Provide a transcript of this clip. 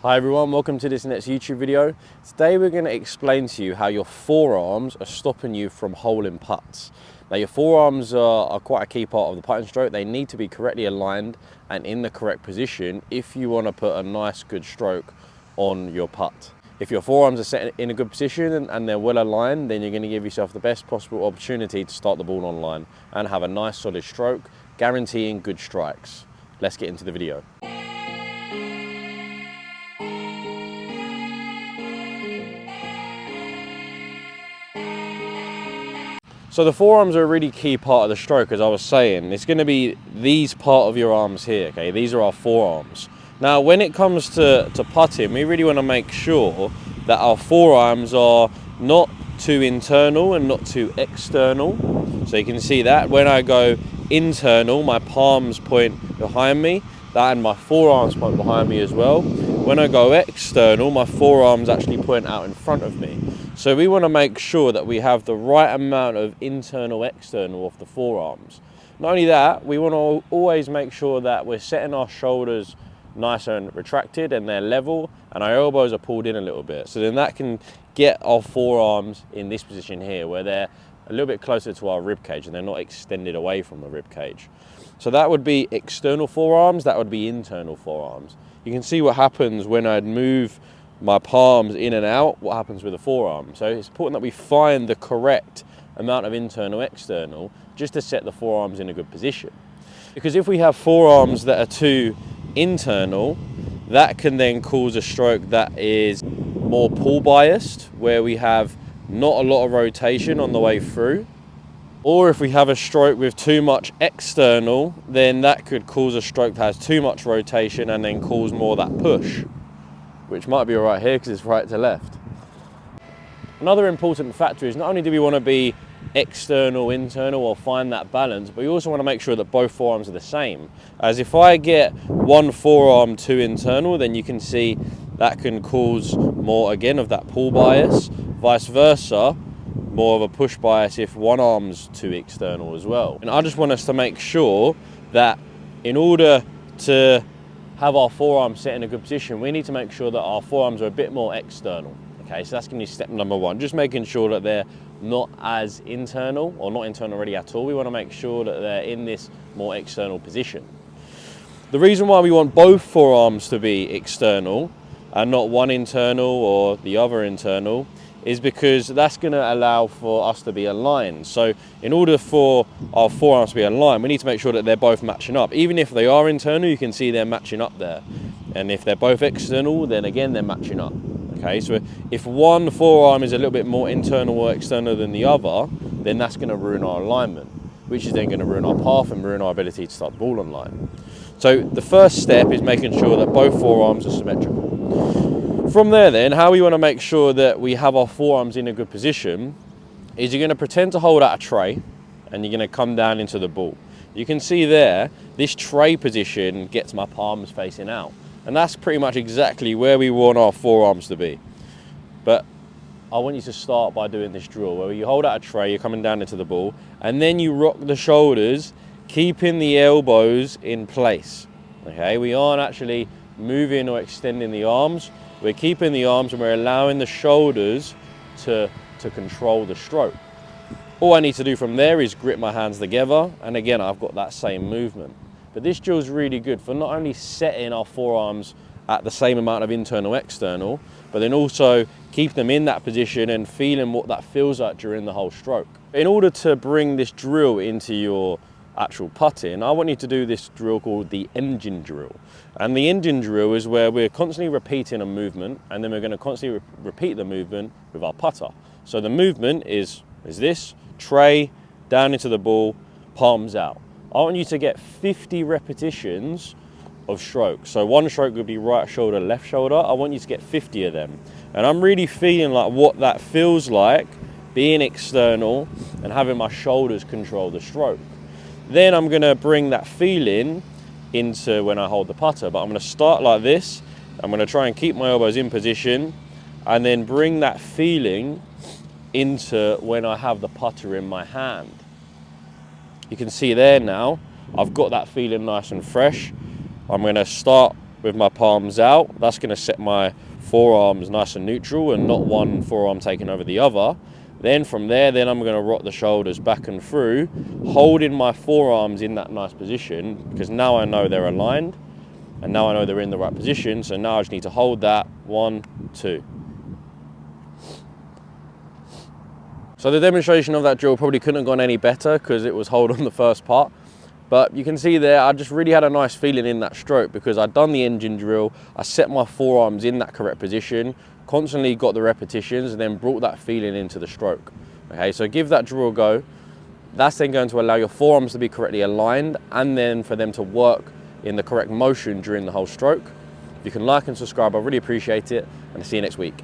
Hi everyone, welcome to this next YouTube video. Today we're going to explain to you how your forearms are stopping you from holing putts. Now your forearms are quite a key part of the putting stroke. They need to be correctly aligned and in the correct position if you want to put a nice good stroke on your putt. If your forearms are set in a good position and they're well aligned, then you're going to give yourself the best possible opportunity to start the ball on line and have a nice solid stroke, guaranteeing good strikes. Let's get into the video. So the forearms are a really key part of the stroke, as I was saying. It's going to be these part of your arms here, okay? These are our forearms. Now, when it comes to putting, we really want to make sure that our forearms are not too internal and not too external. So you can see that when I go internal, my palms point behind me, and my forearms point behind me as well. When I go external, my forearms actually point out in front of me. So we want to make sure that we have the right amount of internal external of the forearms. Not only that, we want to always make sure that we're setting our shoulders nice and retracted and they're level and our elbows are pulled in a little bit. So then that can get our forearms in this position here where they're a little bit closer to our rib cage and they're not extended away from the rib cage. So that would be external forearms, that would be internal forearms. You can see what happens when I move my palms in and out, what happens with the forearm. So it's important that we find the correct amount of internal external just to set the forearms in a good position. Because if we have forearms that are too internal, that can then cause a stroke that is more pull biased, where we have not a lot of rotation on the way through. Or if we have a stroke with too much external, then that could cause a stroke that has too much rotation and then cause more of that push, which might be all right here because it's right to left. Another important factor is not only do we want to be external, internal, or find that balance, but we also want to make sure that both forearms are the same. As if I get one forearm too internal, then you can see that can cause more, again, of that pull bias. Vice versa, more of a push bias if one arm's too external as well. And I just want us to make sure that in order to have our forearms set in a good position, we need to make sure that our forearms are a bit more external. Okay, so that's going to be step number one, just making sure that they're not as internal or not internal really at all. We want to make sure that they're in this more external position. The reason why we want both forearms to be external and not one internal or the other internal is because that's going to allow for us to be aligned. So in order for our forearms to be aligned, we need to make sure that they're both matching up. Even if they are internal, you can see they're matching up there. And if they're both external, then again, they're matching up. Okay, so if one forearm is a little bit more internal or external than the other, then that's going to ruin our alignment, which is then going to ruin our path and ruin our ability to start the ball on line. So the first step is making sure that both forearms are symmetrical. From there then, how we want to make sure that we have our forearms in a good position is you're going to pretend to hold out a tray and you're going to come down into the ball. You can see there, this tray position gets my palms facing out. And that's pretty much exactly where we want our forearms to be. But I want you to start by doing this drill where you hold out a tray, you're coming down into the ball, and then you rock the shoulders, keeping the elbows in place. Okay, we aren't actually moving or extending the arms. We're keeping the arms and we're allowing the shoulders to control the stroke. All I need to do from there is grip my hands together, and again, I've got that same movement. But this drill is really good for not only setting our forearms at the same amount of internal external, but then also keep them in that position and feeling what that feels like during the whole stroke. In order to bring this drill into your actual putting, I want you to do this drill called the engine drill. And the engine drill is where we're constantly repeating a movement, and then we're going to constantly repeat the movement with our putter. So the movement is this, tray, down into the ball, palms out. I want you to get 50 repetitions of strokes. So one stroke would be right shoulder, left shoulder. I want you to get 50 of them. And I'm really feeling like what that feels like, being external and having my shoulders control the stroke. Then I'm going to bring that feeling into when I hold the putter. But I'm going to start like this. I'm going to try and keep my elbows in position and then bring that feeling into when I have the putter in my hand. You can see there now, I've got that feeling nice and fresh. I'm going to start with my palms out. That's going to set my forearms nice and neutral and not one forearm taking over the other. Then from there, I'm going to rock the shoulders back and through, holding my forearms in that nice position, because now I know they're aligned and now I know they're in the right position. So now I just need to hold that, 1, 2. So the demonstration of that drill probably couldn't have gone any better because it was hold on the first part. But you can see there, I just really had a nice feeling in that stroke because I'd done the engine drill, I set my forearms in that correct position, constantly got the repetitions, and then brought that feeling into the stroke. Okay, so give that drill a go. That's then going to allow your forearms to be correctly aligned and then for them to work in the correct motion during the whole stroke. If you can like and subscribe, I really appreciate it, and I'll see you next week.